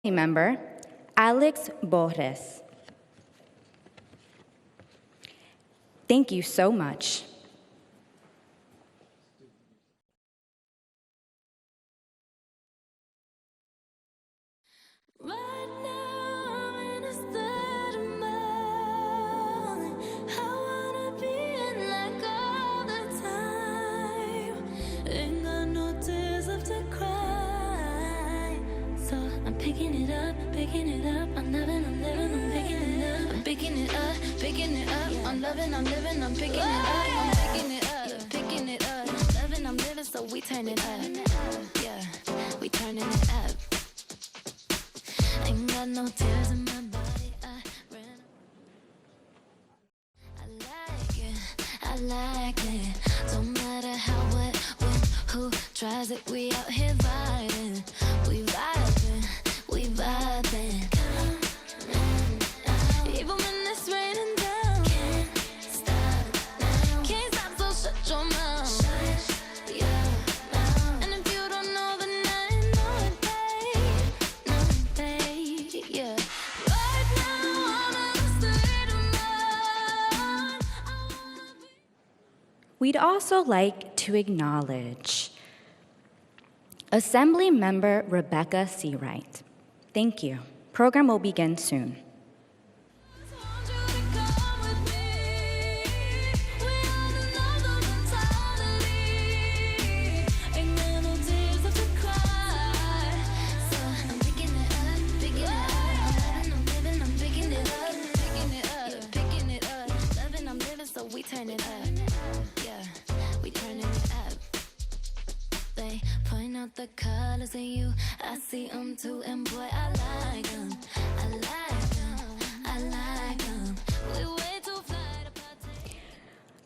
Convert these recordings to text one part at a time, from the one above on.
Member Alex Borges. Thank you so much. So we turn it up, yeah, we turning it up. Ain't got no tears in my body. I like it. Don't matter how, what, when, who tries it. We out here vibing, we vibing, we vibing. Even when it's raining down, can't stop now. Can't stop, so shut your mouth. We'd also like to acknowledge Assembly Member Rebecca Seawright. Thank you. Program will begin soon. We turn it up, yeah, we turning it up. They point out the colors in you, I see them too, and boy, I like them, I like them, I like them. We way too fly to partake.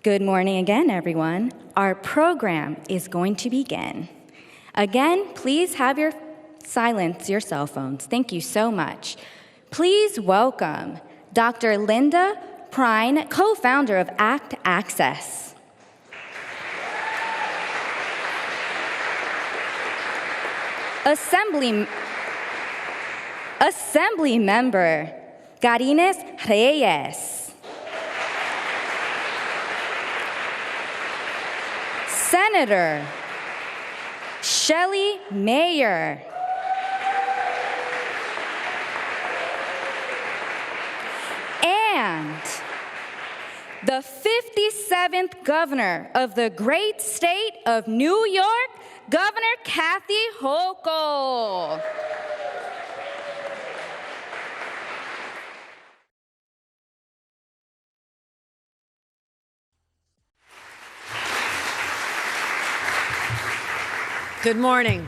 Good morning again, everyone. Our program is going to begin. Again, please have silence your cell phones. Thank you so much. Please welcome Dr. Linda Prine, co-founder of ACT Access. Assembly Member Garines Reyes. Senator Shelley Mayer. And the 57th governor of the great state of New York, Governor Kathy Hochul. Good morning.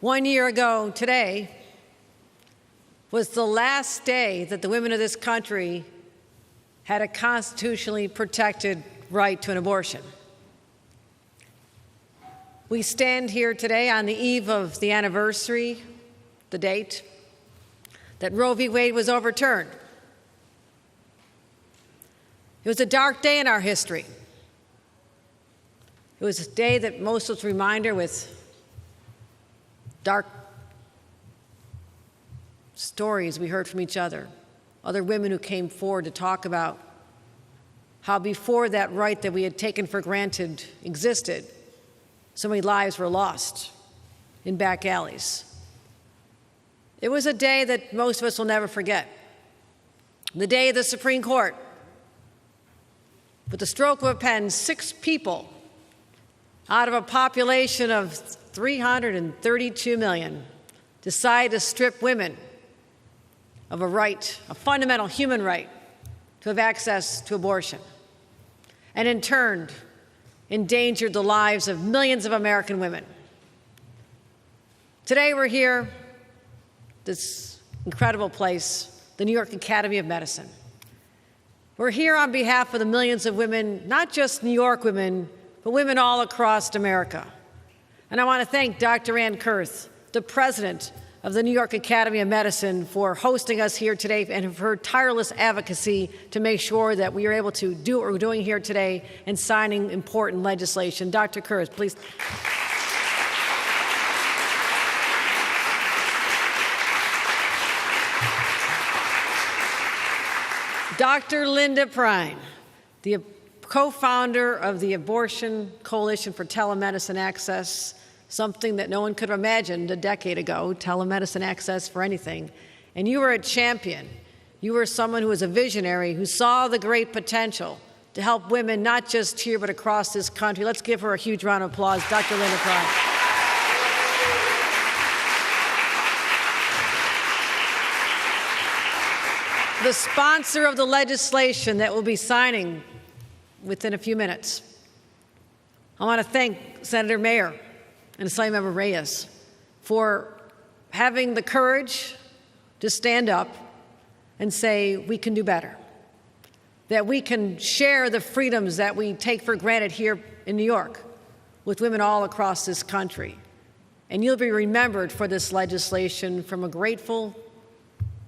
1 year ago today was the last day that the women of this country had a constitutionally protected right to an abortion. We stand here today on the eve of the anniversary, the date, that Roe v. Wade was overturned. It was a dark day in our history. It was a day that most of us reminder with dark stories we heard from each other, other women who came forward to talk about how before that right that we had taken for granted existed, so many lives were lost in back alleys. It was a day that most of us will never forget. The day of the Supreme Court, with the stroke of a pen, 6 people out of a population of 332 million decide to strip women of a right, a fundamental human right, to have access to abortion, and in turn endangered the lives of millions of American women. Today we're here, this incredible place, the New York Academy of Medicine. We're here on behalf of the millions of women, not just New York women, but women all across America. And I want to thank Dr. Ann Kurth, the president of the New York Academy of Medicine, for hosting us here today and for her tireless advocacy to make sure that we are able to do what we're doing here today and signing important legislation. Dr. Kurth, please. Dr. Linda Prine, the co-founder of the Abortion Coalition for Telemedicine Access, something that no one could have imagined a decade ago, telemedicine access for anything. And you were a champion. You were someone who was a visionary, who saw the great potential to help women, not just here, but across this country. Let's give her a huge round of applause, Dr. Linda Prine. The sponsor of the legislation that we'll be signing within a few minutes. I want to thank Senator Mayer and Assemblymember Reyes for having the courage to stand up and say we can do better, that we can share the freedoms that we take for granted here in New York with women all across this country. And you'll be remembered for this legislation from a grateful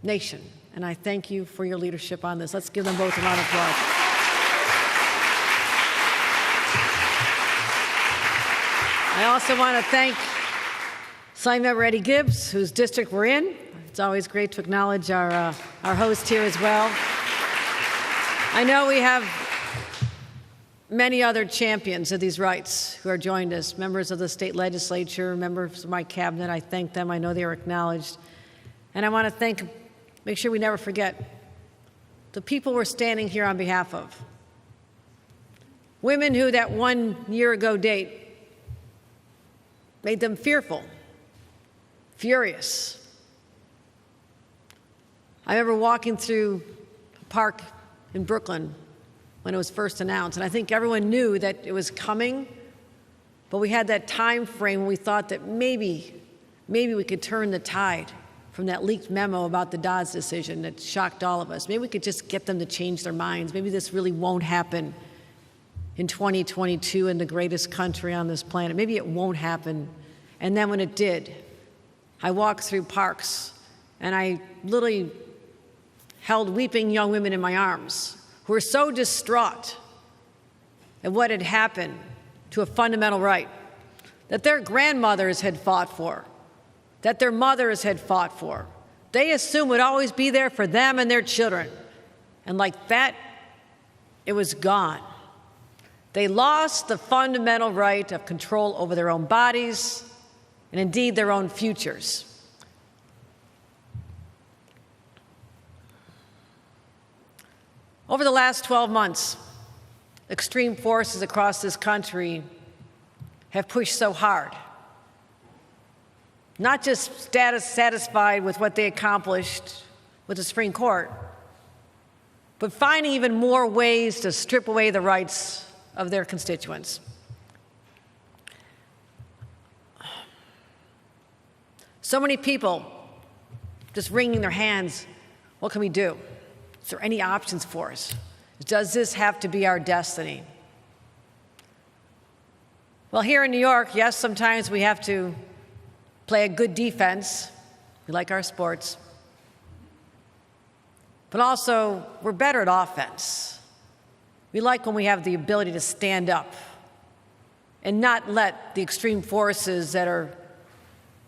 nation. And I thank you for your leadership on this. Let's give them both a round of applause. I also want to thank Assemblymember Eddie Gibbs, whose district we're in. It's always great to acknowledge our host here as well. I know we have many other champions of these rights who are joined us, members of the state legislature, members of my cabinet. I thank them. I know they are acknowledged. And I want to make sure we never forget the people we're standing here on behalf of. Women who that 1 year ago date made them fearful, furious. I remember walking through a park in Brooklyn when it was first announced, and I think everyone knew that it was coming, but we had that time frame when we thought that maybe we could turn the tide from that leaked memo about the Dobbs decision that shocked all of us. Maybe we could just get them to change their minds. Maybe this really won't happen in 2022 in the greatest country on this planet. Maybe it won't happen. And then when it did, I walked through parks and I literally held weeping young women in my arms who were so distraught at what had happened to a fundamental right that their grandmothers had fought for, that their mothers had fought for. They assumed would always be there for them and their children. And like that, it was gone. They lost the fundamental right of control over their own bodies and indeed their own futures. Over the last 12 months, extreme forces across this country have pushed so hard, not just satisfied with what they accomplished with the Supreme Court, but finding even more ways to strip away the rights of their constituents. So many people just wringing their hands, what can we do? Is there any options for us? Does this have to be our destiny? Well, here in New York, yes, sometimes we have to play a good defense. We like our sports. But also, we're better at offense. We like when we have the ability to stand up and not let the extreme forces that are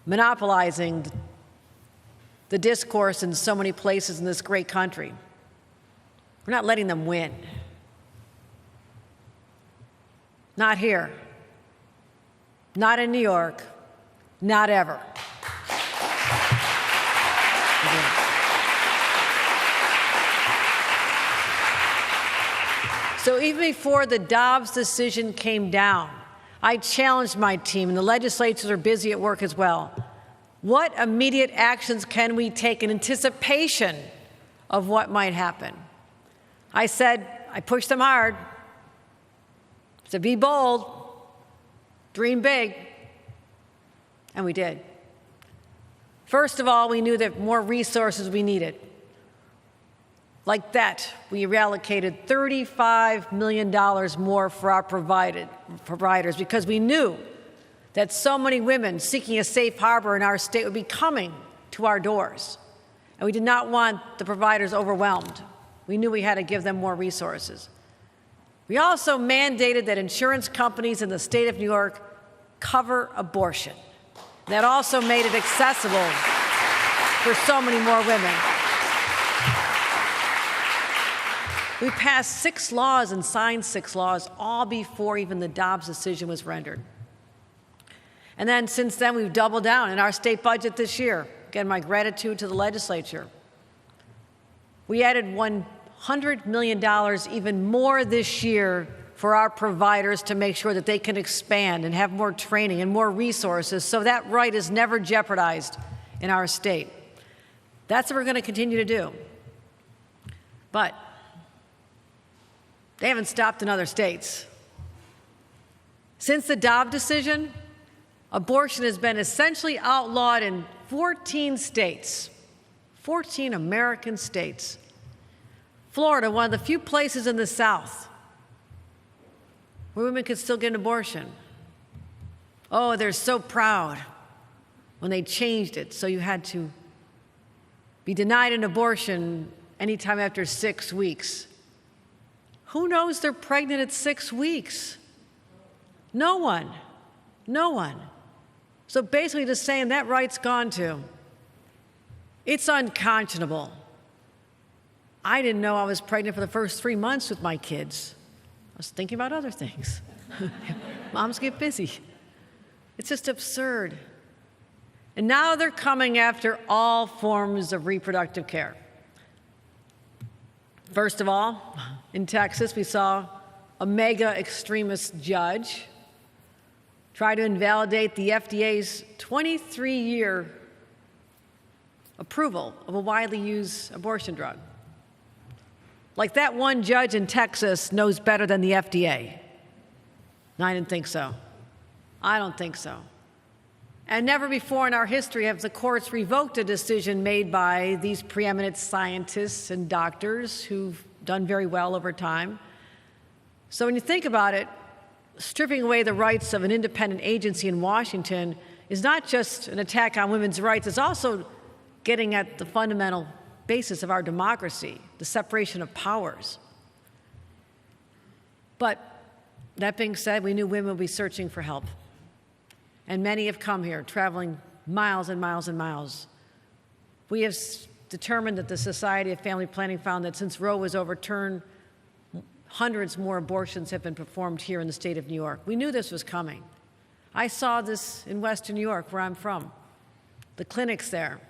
monopolizing the discourse in so many places in this great country. We're not letting them win. Not here. Not in New York. Not ever. So even before the Dobbs decision came down, I challenged my team, and the legislators are busy at work as well. What immediate actions can we take in anticipation of what might happen? I pushed them hard. I said, be bold, dream big, and we did. First of all, we knew that more resources we needed. Like that, we reallocated $35 million more for our providers because we knew that so many women seeking a safe harbor in our state would be coming to our doors. And we did not want the providers overwhelmed. We knew we had to give them more resources. We also mandated that insurance companies in the state of New York cover abortion. That also made it accessible for so many more women. We passed 6 laws and signed 6 laws, all before even the Dobbs decision was rendered. And then since then, we've doubled down in our state budget this year. Again, my gratitude to the legislature. We added $100 million, even more this year, for our providers to make sure that they can expand and have more training and more resources so that right is never jeopardized in our state. That's what we're going to continue to do. But they haven't stopped in other states. Since the Dobbs decision, abortion has been essentially outlawed in 14 states, 14 American states. Florida, one of the few places in the South where women could still get an abortion. Oh, they're so proud when they changed it, so you had to be denied an abortion anytime after 6 weeks. Who knows they're pregnant at 6 weeks? No one. No one. So basically just saying that right's gone too. It's unconscionable. I didn't know I was pregnant for the first 3 months with my kids. I was thinking about other things. Moms get busy. It's just absurd. And now they're coming after all forms of reproductive care. First of all, in Texas, we saw a mega extremist judge try to invalidate the FDA's 23-year approval of a widely used abortion drug. Like that one judge in Texas knows better than the FDA. No, I didn't think so. I don't think so. And never before in our history have the courts revoked a decision made by these preeminent scientists and doctors who've done very well over time. So when you think about it, stripping away the rights of an independent agency in Washington is not just an attack on women's rights, it's also getting at the fundamental basis of our democracy, the separation of powers. But that being said, we knew women would be searching for help. And many have come here, traveling miles and miles and miles. We have determined that the Society of Family Planning found that since Roe was overturned, hundreds more abortions have been performed here in the state of New York. We knew this was coming. I saw this in Western New York, where I'm from. The clinics there,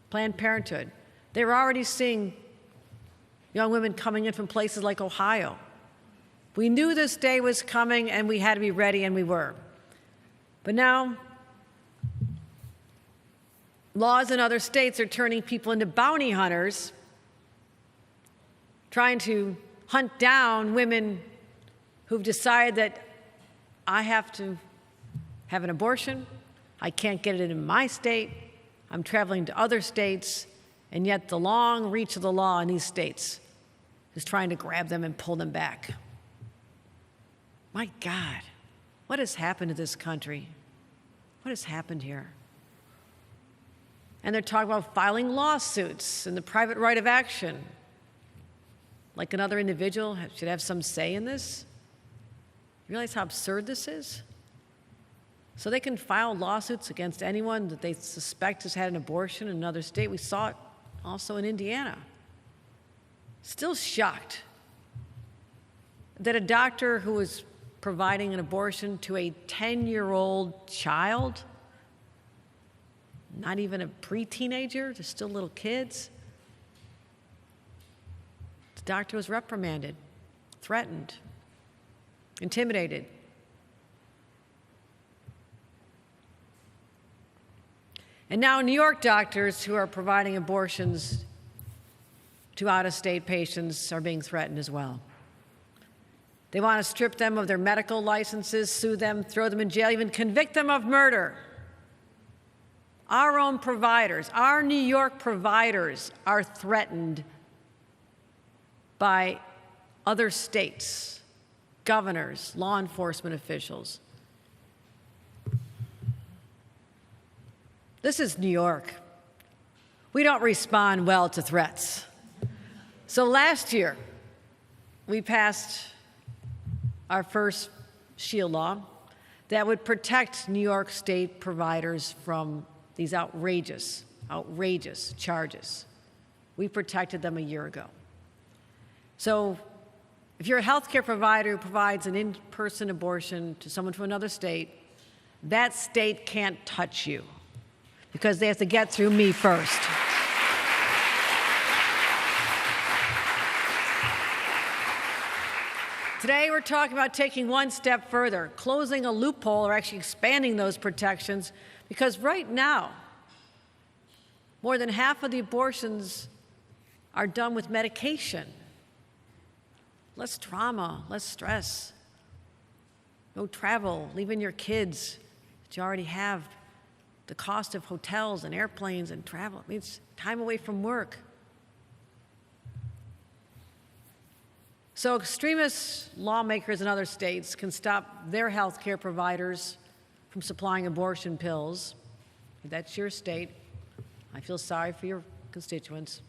Planned Parenthood. They were already seeing young women coming in from places like Ohio. We knew this day was coming, and we had to be ready, and we were. But now, laws in other states are turning people into bounty hunters, trying to hunt down women who've decided that I have to have an abortion, I can't get it in my state, I'm traveling to other states, and yet the long reach of the law in these states is trying to grab them and pull them back. My God, what has happened to this country? What has happened here? And they're talking about filing lawsuits and the private right of action. Like another individual should have some say in this? You realize how absurd this is? So they can file lawsuits against anyone that they suspect has had an abortion in another state. We saw it also in Indiana. Still shocked that a doctor who was providing an abortion to a 10-year-old child, not even a pre-teenager, they're still little kids, the doctor was reprimanded, threatened, intimidated. And now New York doctors who are providing abortions to out-of-state patients are being threatened as well. They want to strip them of their medical licenses, sue them, throw them in jail, even convict them of murder. Our own providers, our New York providers, are threatened by other states, governors, law enforcement officials. This is New York. We don't respond well to threats. So last year, we passed our first SHIELD law that would protect New York State providers from these outrageous charges. We protected them a year ago. So if you're a healthcare provider who provides an in-person abortion to someone from another state, that state can't touch you because they have to get through me first. Today, we're talking about taking one step further, closing a loophole or actually expanding those protections, because right now, more than half of the abortions are done with medication. Less trauma, less stress, no travel, leaving your kids that you already have, the cost of hotels and airplanes and travel. It means time away from work. So extremist lawmakers in other states can stop their health care providers from supplying abortion pills. If that's your state, I feel sorry for your constituents.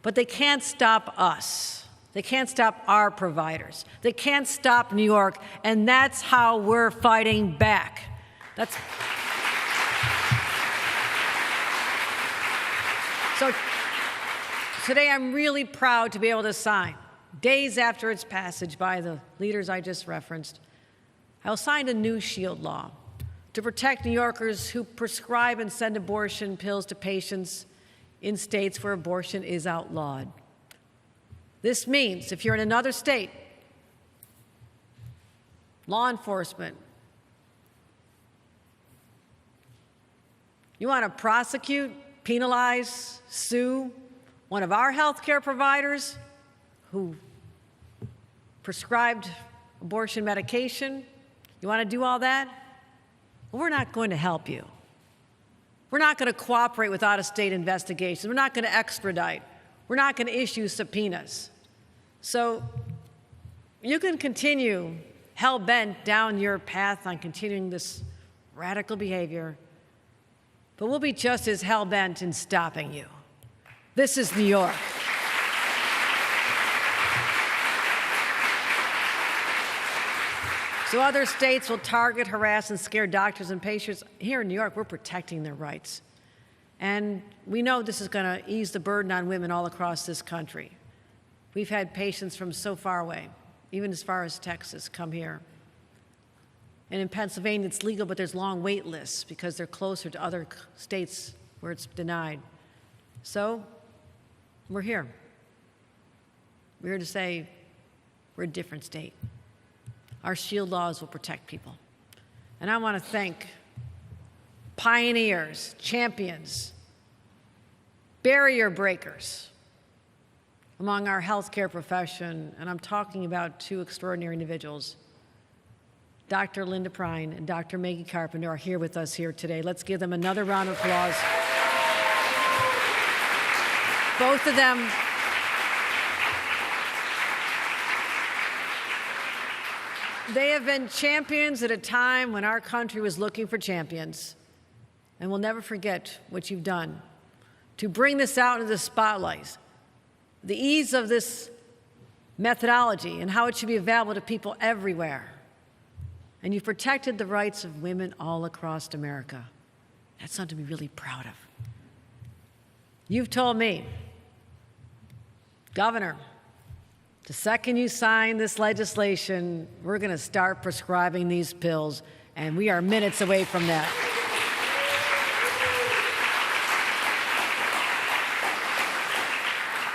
But they can't stop us. They can't stop our providers. They can't stop New York, and that's how we're fighting back. So today I'm really proud to be able to sign, days after its passage by the leaders I just referenced, I'll sign a new SHIELD law to protect New Yorkers who prescribe and send abortion pills to patients in states where abortion is outlawed. This means if you're in another state, law enforcement, you want to prosecute, penalize, sue one of our health care providers who prescribed abortion medication, you want to do all that? Well, we're not going to help you. We're not going to cooperate with out-of-state investigations. We're not going to extradite. We're not going to issue subpoenas. So you can continue hell-bent down your path on continuing this radical behavior, but we'll be just as hell-bent in stopping you. This is New York. So other states will target, harass, and scare doctors and patients. Here in New York, we're protecting their rights. And we know this is going to ease the burden on women all across this country. We've had patients from so far away, even as far as Texas, come here. And in Pennsylvania, it's legal, but there's long wait lists because they're closer to other states where it's denied. So we're here. We're here to say we're a different state. Our SHIELD laws will protect people. And I want to thank pioneers, champions, barrier breakers among our healthcare profession, and I'm talking about two extraordinary individuals. Dr. Linda Prine and Dr. Maggie Carpenter are here with us here today. Let's give them another round of applause. Both of them they have been champions at a time when our country was looking for champions. And we'll never forget what you've done to bring this out into the spotlight. The ease of this methodology and how it should be available to people everywhere. And you've protected the rights of women all across America. That's something to be really proud of. You've told me, Governor, the second you sign this legislation, we're going to start prescribing these pills, and we are minutes away from that.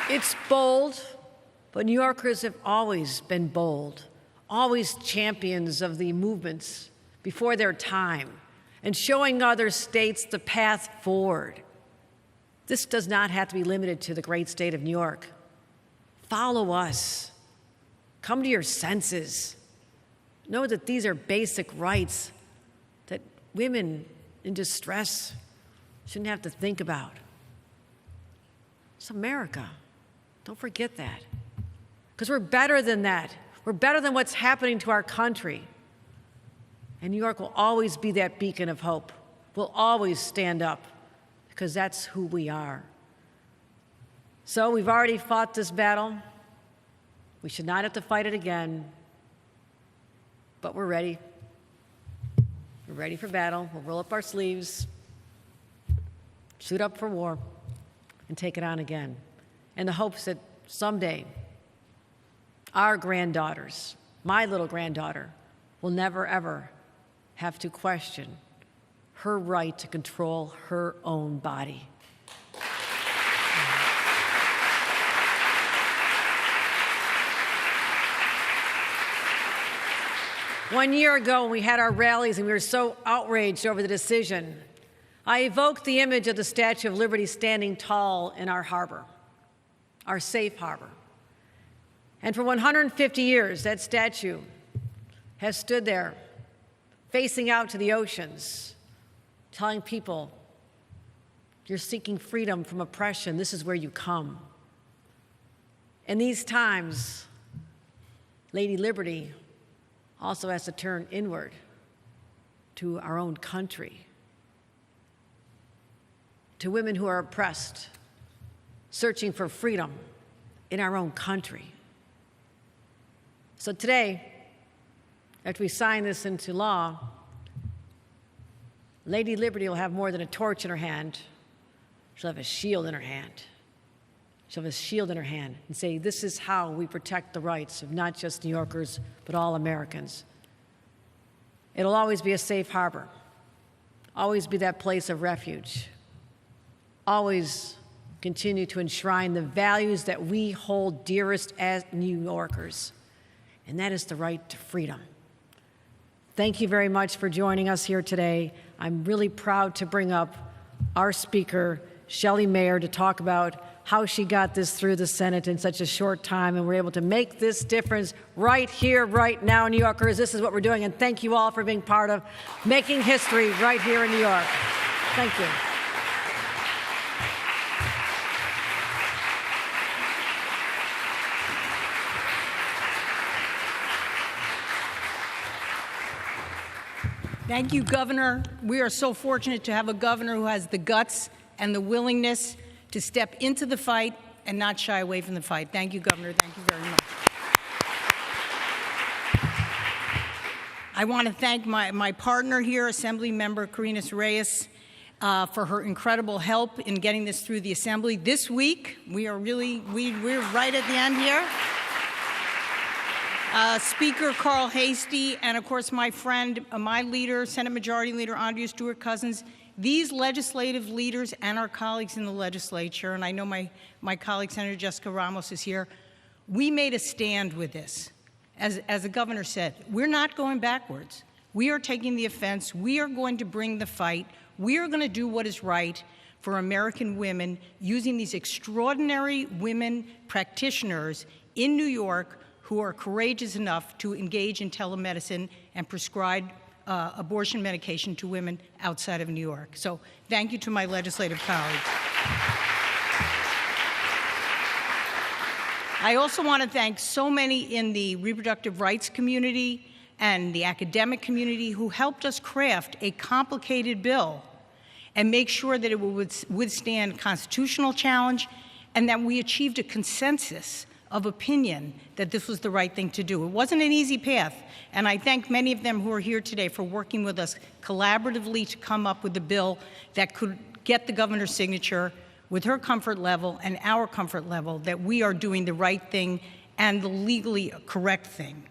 It's bold, but New Yorkers have always been bold, always champions of the movements before their time, and showing other states the path forward. This does not have to be limited to the great state of New York. Follow us. Come to your senses. Know that these are basic rights that women in distress shouldn't have to think about. It's America. Don't forget that. Because we're better than that. We're better than what's happening to our country. And New York will always be that beacon of hope. We'll always stand up because that's who we are. So we've already fought this battle. We should not have to fight it again. But we're ready. We're ready for battle. We'll roll up our sleeves, suit up for war, and take it on again. In the hopes that someday our granddaughters, my little granddaughter, will never, ever have to question her right to control her own body. One year ago, when we had our rallies and we were so outraged over the decision, I evoked the image of the Statue of Liberty standing tall in our harbor, our safe harbor. And for 150 years, that statue has stood there, facing out to the oceans, telling people, you're seeking freedom from oppression, this is where you come. In these times, Lady Liberty also has to turn inward to our own country, to women who are oppressed, searching for freedom in our own country. So today, after we sign this into law, Lady Liberty will have more than a torch in her hand. She'll have a shield in her hand. She'll have a shield in her hand and say, this is how we protect the rights of not just New Yorkers, but all Americans. It'll always be a safe harbor, always be that place of refuge, always continue to enshrine the values that we hold dearest as New Yorkers, and that is the right to freedom. Thank you very much for joining us here today. I'm really proud to bring up our speaker, Shelley Mayer, to talk about how she got this through the Senate in such a short time, and we're able to make this difference right here, right now, New Yorkers. This is what we're doing, and thank you all for being part of making history right here in New York. Thank you. Thank you, Governor. We are so fortunate to have a governor who has the guts and the willingness to step into the fight and not shy away from the fight. Thank you, Governor. Thank you very much. I want to thank my partner here, Assemblymember Karina Reyes, for her incredible help in getting this through the Assembly. This week, we're right at the end here. Speaker Carl Hastie, and of course my friend, my leader, Senate Majority Leader Andrea Stewart-Cousins, these legislative leaders and our colleagues in the legislature, and I know my colleague Senator Jessica Ramos is here, we made a stand with this. As the governor said, we're not going backwards. We are taking the offense. We are going to bring the fight. We are going to do what is right for American women using these extraordinary women practitioners in New York who are courageous enough to engage in telemedicine and prescribe abortion medication to women outside of New York. So thank you to my legislative colleagues. I also want to thank so many in the reproductive rights community and the academic community who helped us craft a complicated bill and make sure that it would withstand constitutional challenge and that we achieved a consensus of opinion that this was the right thing to do. It wasn't an easy path, and I thank many of them who are here today for working with us collaboratively to come up with a bill that could get the governor's signature with her comfort level and our comfort level that we are doing the right thing and the legally correct thing.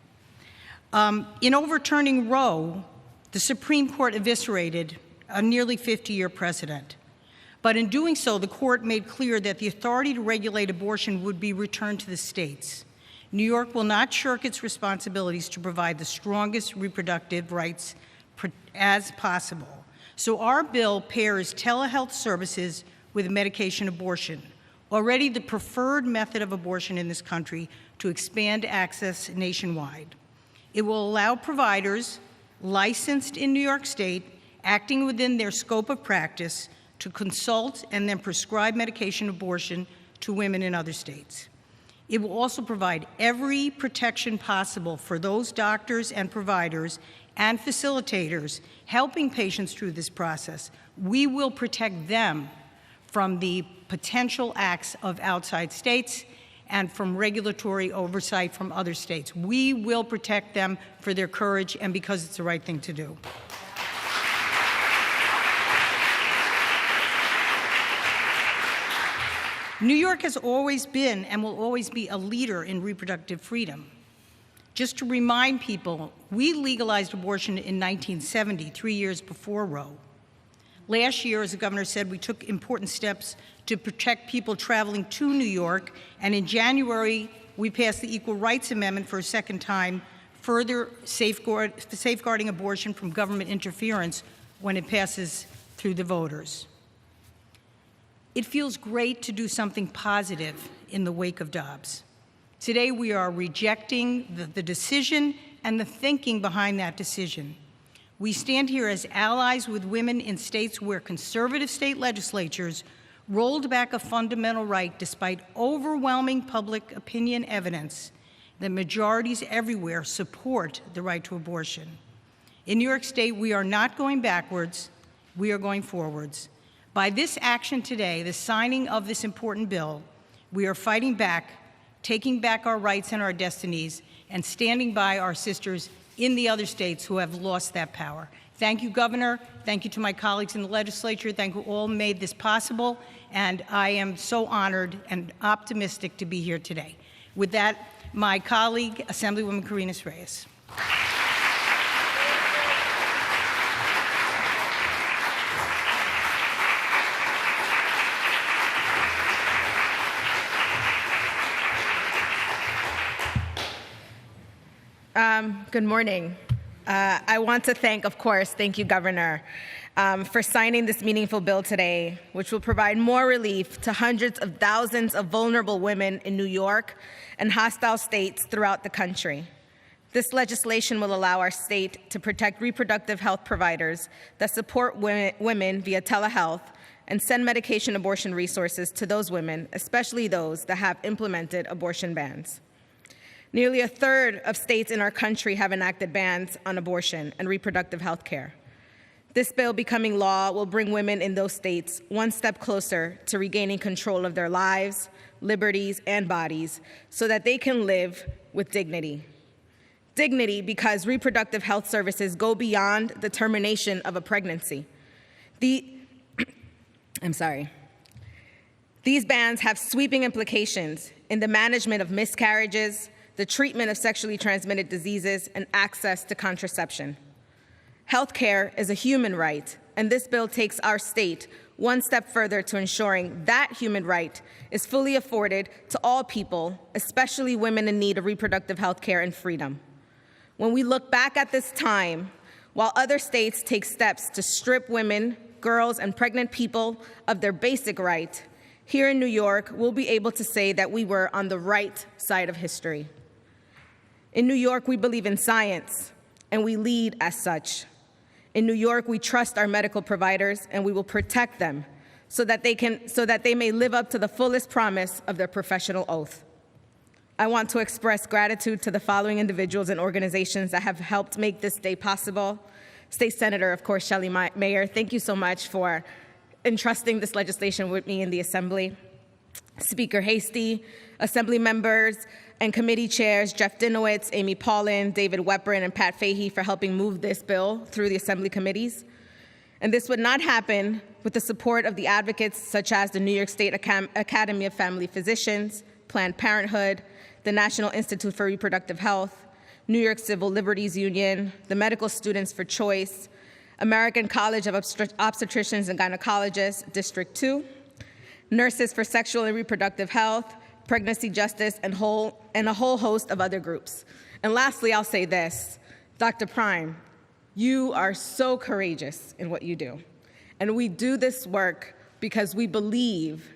In overturning Roe, the Supreme Court eviscerated a nearly 50-year precedent. But in doing so, the court made clear that the authority to regulate abortion would be returned to the states. New York will not shirk its responsibilities to provide the strongest reproductive rights as possible. So our bill pairs telehealth services with medication abortion, already the preferred method of abortion in this country, to expand access nationwide. It will allow providers licensed in New York State, acting within their scope of practice, to consult and then prescribe medication abortion to women in other states. It will also provide every protection possible for those doctors and providers and facilitators helping patients through this process. We will protect them from the potential acts of outside states and from regulatory oversight from other states. We will protect them for their courage and because it's the right thing to do. New York has always been and will always be a leader in reproductive freedom. Just to remind people, we legalized abortion in 1970, 3 years before Roe. Last year, as the governor said, we took important steps to protect people traveling to New York, and in January, we passed the Equal Rights Amendment for a second time, further safeguarding abortion from government interference when it passes through the voters. It feels great to do something positive in the wake of Dobbs. Today, we are rejecting the decision and the thinking behind that decision. We stand here as allies with women in states where conservative state legislatures rolled back a fundamental right despite overwhelming public opinion evidence that majorities everywhere support the right to abortion. In New York State, we are not going backwards, we are going forwards. By this action today, the signing of this important bill, we are fighting back, taking back our rights and our destinies, and standing by our sisters in the other states who have lost that power. Thank you, Governor. Thank you to my colleagues in the legislature. Thank you all who made this possible. And I am so honored and optimistic to be here today. With that, my colleague, Assemblywoman Carinas Reyes. Good morning. I want to thank, of course, thank you, Governor, for signing this meaningful bill today, which will provide more relief to hundreds of thousands of vulnerable women in New York and hostile states throughout the country. This legislation will allow our state to protect reproductive health providers that support women via telehealth and send medication abortion resources to those women, especially those that have implemented abortion bans. Nearly a third of states in our country have enacted bans on abortion and reproductive health care. This bill becoming law will bring women in those states one step closer to regaining control of their lives, liberties, and bodies so that they can live with dignity. Dignity because reproductive health services go beyond the termination of a pregnancy. These bans have sweeping implications in the management of miscarriages, the treatment of sexually transmitted diseases, and access to contraception. Healthcare is a human right, and this bill takes our state one step further to ensuring that human right is fully afforded to all people, especially women in need of reproductive health care and freedom. When we look back at this time, while other states take steps to strip women, girls, and pregnant people of their basic right, here in New York, we'll be able to say that we were on the right side of history. In New York, we believe in science, and we lead as such. In New York, we trust our medical providers, and we will protect them so that they may live up to the fullest promise of their professional oath. I want to express gratitude to the following individuals and organizations that have helped make this day possible. State Senator, of course, Shelley Mayer, thank you so much for entrusting this legislation with me in the Assembly. Speaker Hasty, Assembly members and committee chairs Jeff Dinowitz, Amy Paulin, David Weprin, and Pat Fahey for helping move this bill through the Assembly committees. And this would not happen with the support of the advocates such as the New York State Academy of Family Physicians, Planned Parenthood, the National Institute for Reproductive Health, New York Civil Liberties Union, the Medical Students for Choice, American College of Obstetricians and Gynecologists, District 2, Nurses for Sexual and Reproductive Health, Pregnancy Justice, and a whole host of other groups. And lastly, I'll say this, Dr. Prime, you are so courageous in what you do. And we do this work because we believe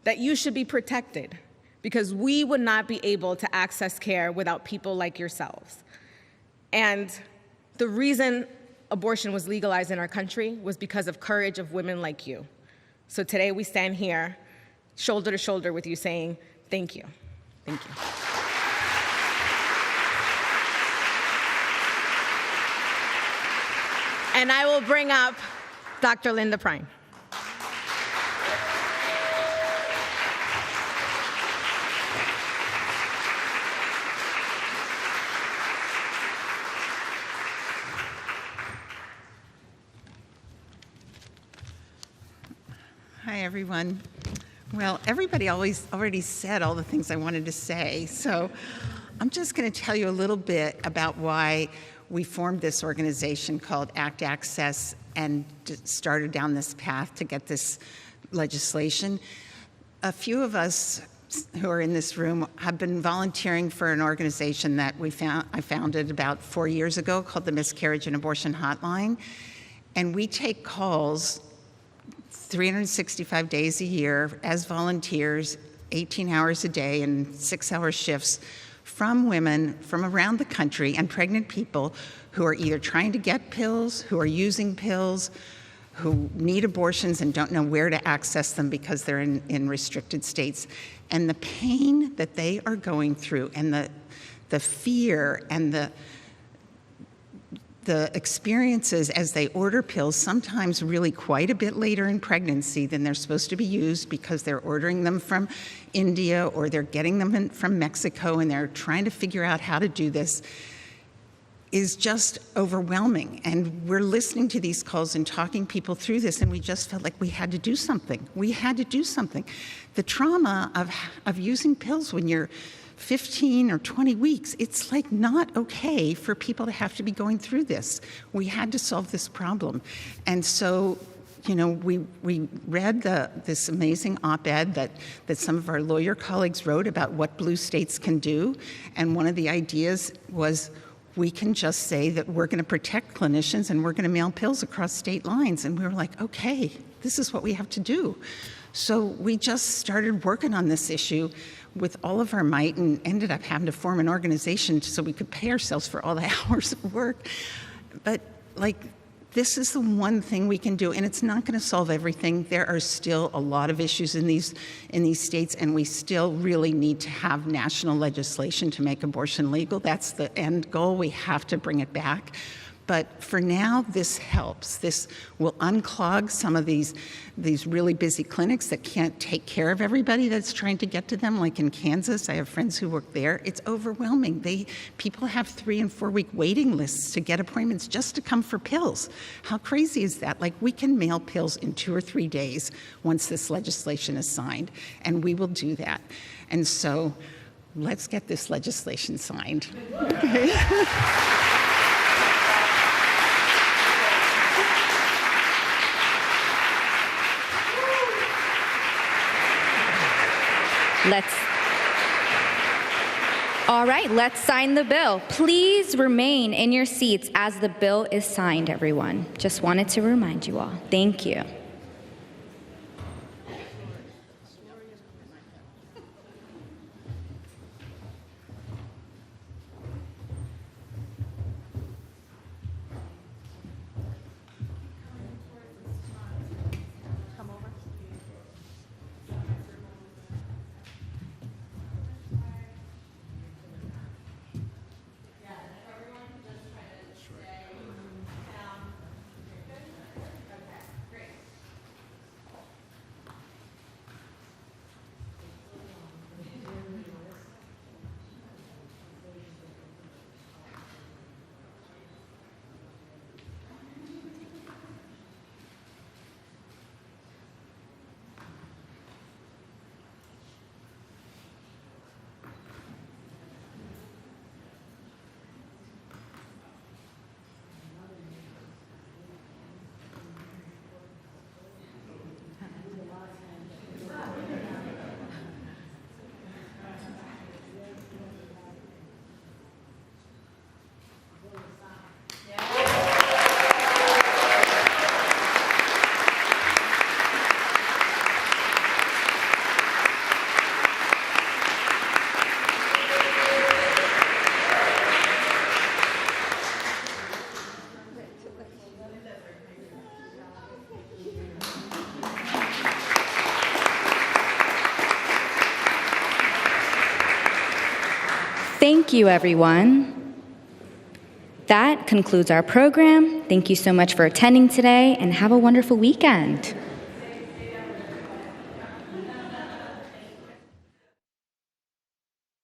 that you should be protected, because we would not be able to access care without people like yourselves. And the reason abortion was legalized in our country was because of courage of women like you. So today we stand here, shoulder to shoulder with you, saying, thank you. Thank you. And I will bring up Dr. Linda Prime. Hi, everyone. Well, everybody already said all the things I wanted to say, so I'm just going to tell you a little bit about why we formed this organization called ACT Access and started down this path to get this legislation. A few of us who are in this room have been volunteering for an organization that I founded about 4 years ago called the Miscarriage and Abortion Hotline, and we take calls 365 days a year as volunteers, 18 hours a day and 6-hour shifts from women from around the country and pregnant people who are either trying to get pills, who are using pills, who need abortions and don't know where to access them because they're in restricted states. And the pain that they are going through and the fear and the experiences as they order pills, sometimes really quite a bit later in pregnancy than they're supposed to be used because they're ordering them from India or they're getting them from Mexico and they're trying to figure out how to do this, is just overwhelming. And we're listening to these calls and talking people through this, and we just felt like we had to do something. We had to do something. The trauma of using pills when you're 15 or 20 weeks, it's like not okay for people to have to be going through this. We had to solve this problem. And so, you know, we read this amazing op-ed that some of our lawyer colleagues wrote about what blue states can do. And one of the ideas was, we can just say that we're going to protect clinicians and we're going to mail pills across state lines. And we were like, okay, this is what we have to do. So we just started working on this issue with all of our might and ended up having to form an organization so we could pay ourselves for all the hours of work. But like, this is the one thing we can do, and it's not going to solve everything. There are still a lot of issues in these states, and we still really need to have national legislation to make abortion legal. That's the end goal. We have to bring it back. But for now, this helps. This will unclog some of these really busy clinics that can't take care of everybody that's trying to get to them. Like in Kansas, I have friends who work there. It's overwhelming. People have 3- and 4-week waiting lists to get appointments just to come for pills. How crazy is that? Like, we can mail pills in 2 or 3 days once this legislation is signed, and we will do that. And so let's get this legislation signed. Okay. All right, let's sign the bill. Please remain in your seats as the bill is signed, everyone. Just wanted to remind you all. Thank you. Thank you, everyone. That concludes our program. Thank you so much for attending today, and have a wonderful weekend.